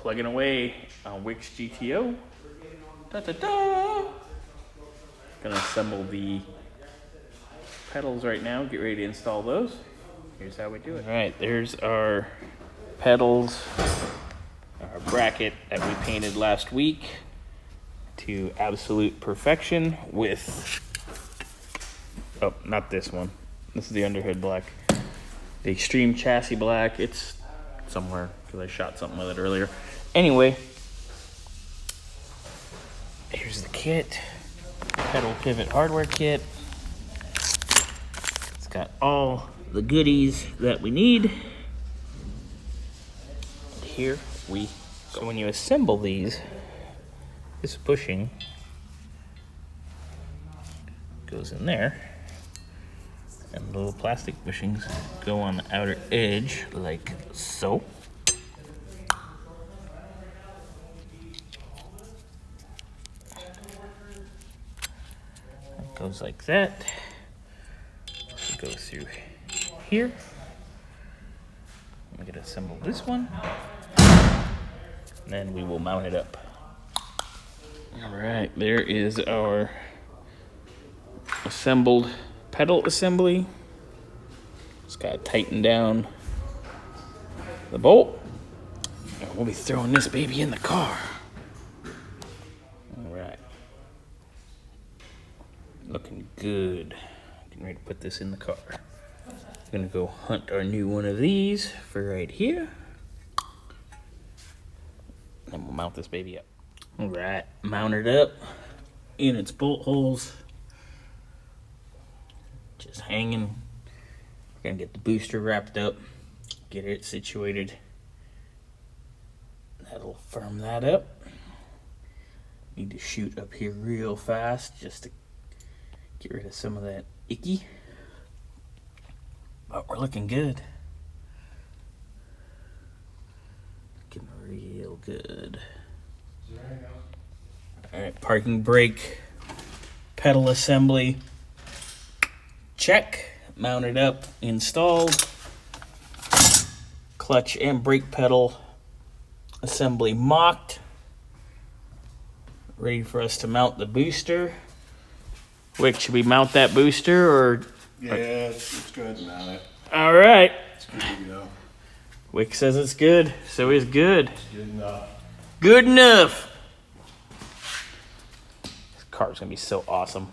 plugging away on Wick's GTO. Da-da-da! Gonna assemble the pedals right now, get ready to install those. Here's how we do it. All right, there's our pedals, our bracket that we painted last week to absolute perfection with, oh, not this one. This is the underhood black. The extreme chassis black, it's somewhere because I shot something with it earlier. Anyway, here's the kit, pedal pivot hardware kit. It's got all the goodies that we need. And here we go. So when you assemble these, this bushing goes in there, and the little plastic bushings go on the outer edge like so. It goes like that. It goes through here. I'm gonna assemble this one, and then we will mount it up. All right, there is our assembled pedal assembly. Just gotta tighten down the bolt, and we'll be throwing this baby in the car. All right, looking good. Getting ready to put this in the car. Gonna go hunt our new one of these for right here, and we'll mount this baby up. All right, mounted up in its bolt holes. Just hanging. We're gonna get the booster wrapped up, get it situated. That'll firm that up. Need to shoot up here real fast just to get rid of some of that icky. But we're looking good. Looking real good. Alright, parking brake, pedal assembly, check, mounted up, installed. Clutch and brake pedal assembly mocked. Ready for us to mount the booster. Wick, should we mount that booster or? Yeah, let's go ahead and mount it. Alright. It's good to go. Wick says it's good, so it's good. Good enough. Good enough. This car's gonna be so awesome.